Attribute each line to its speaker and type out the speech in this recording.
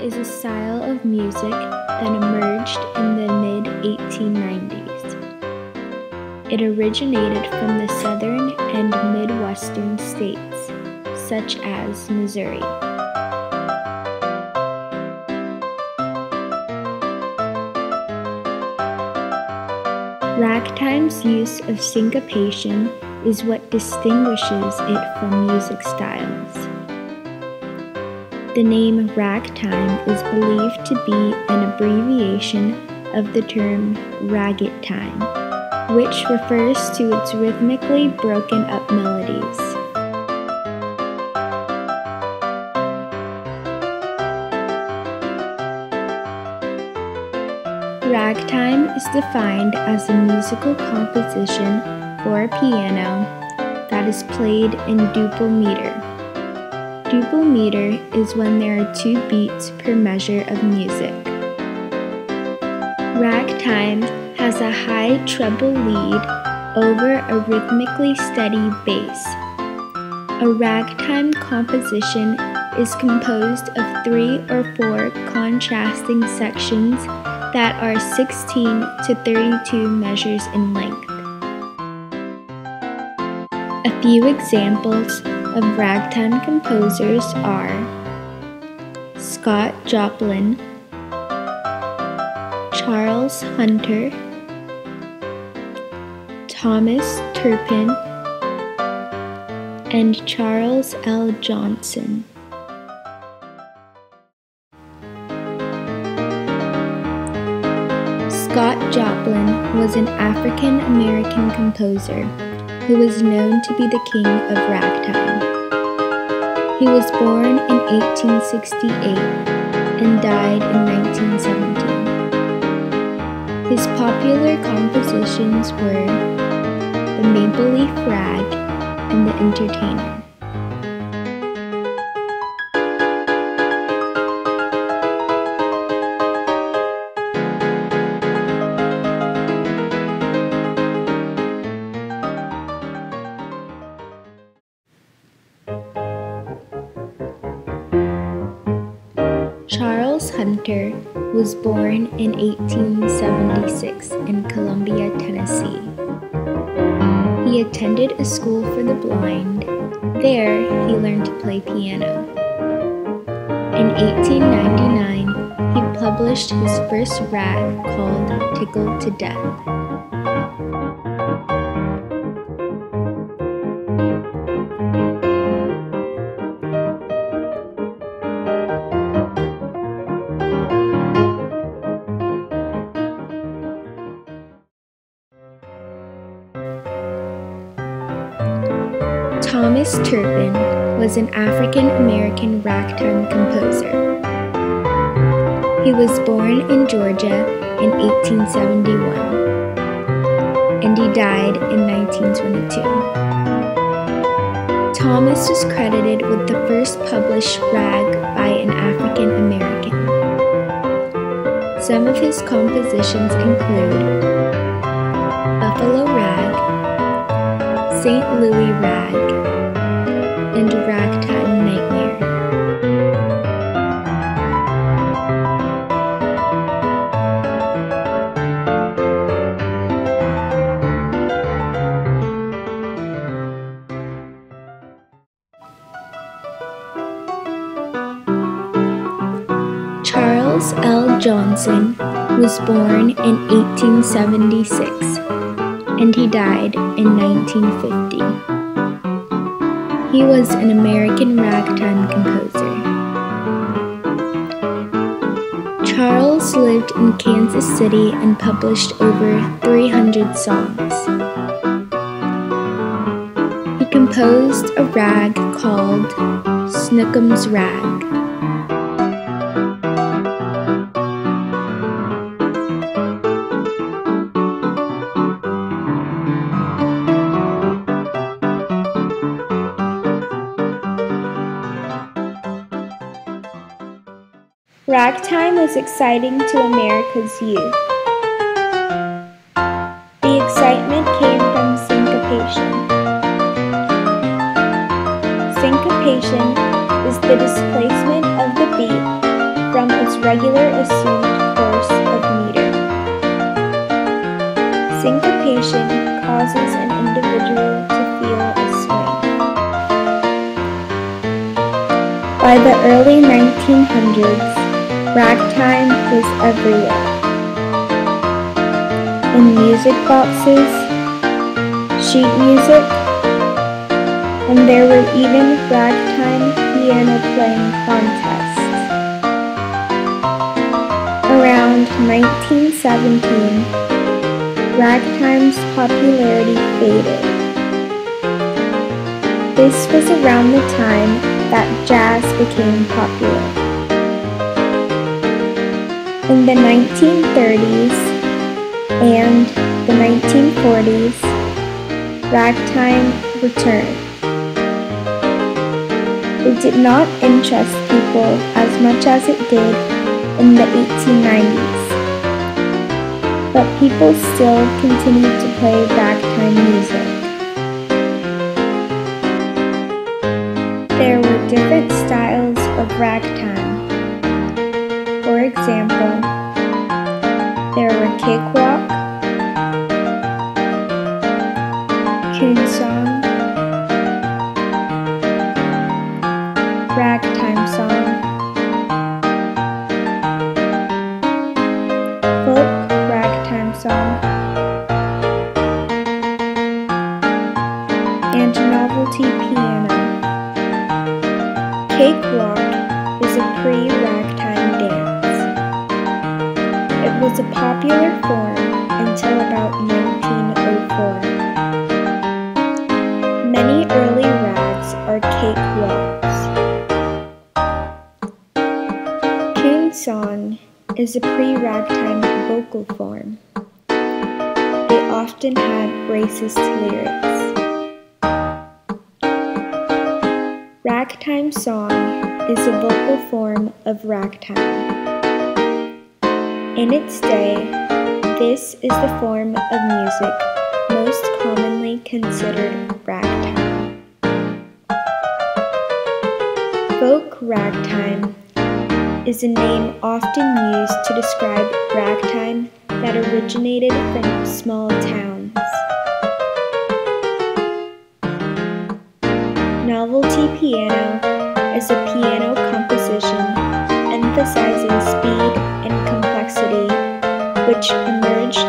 Speaker 1: is a style of music that emerged in the mid-1890s. It originated from the southern and midwestern states, such as Missouri. Ragtime's use of syncopation is what distinguishes it from music styles. The name ragtime is believed to be an abbreviation of the term ragged time, which refers to its rhythmically broken up melodies. Ragtime is defined as a musical composition for a piano that is played in duple meter. Duple meter is when there are 2 beats per measure of music. Ragtime has a high treble lead over a rhythmically steady bass. A ragtime composition is composed of 3 or 4 contrasting sections that are 16 to 32 measures in length. A few examples of ragtime composers are Scott Joplin, Charles Hunter, Thomas Turpin, and Charles L. Johnson. Scott Joplin was an African-American composer who was known to be the king of ragtime. He was born in 1868 and died in 1917. His popular compositions were The Maple Leaf Rag and The Entertainer. Charles Hunter was born in 1876 in Columbia, Tennessee. He attended a school for the blind. There, he learned to play piano. In 1899, he published his first rag called Tickled to Death. Thomas Turpin was an African-American ragtime composer. He was born in Georgia in 1871, and he died in 1922. Thomas was credited with the first published rag by an African-American. Some of his compositions include Buffalo Rag, St. Louis Rag, and Ragtime Nightmare. Charles L. Johnson was born in 1876, and he died in 1950. He was an American ragtime composer. Charles lived in Kansas City and published over 300 songs. He composed a rag called Snook'em's Rag. Ragtime was exciting to America's youth. The excitement came from syncopation. Syncopation is the displacement of the beat from a regular assumed course of meter. Syncopation causes an individual to feel a swing. By the early 1900s, ragtime was everywhere. In music boxes, sheet music, and there were even ragtime piano playing contests. Around 1917, ragtime's popularity faded. This was around the time that jazz became popular. In the 1930s and the 1940s, ragtime returned. It did not interest people as much as it did in the 1890s, but people still continued to play ragtime music. There were different styles of ragtime. For example, there were cakewalk, coon song, ragtime song, folk ragtime song, and novelty piano. Cakewalk is a pre-ragtime dance. It was a popular form until about 1904. Many early rags are cakewalks. Coon song is a pre-ragtime vocal form. They often had racist lyrics. Ragtime song is a vocal form of ragtime. In its day, this is the form of music most commonly considered ragtime. Folk ragtime is a name often used to describe ragtime that originated from small towns. Novelty piano is a piano composition emphasizing speed and complexity, which emerged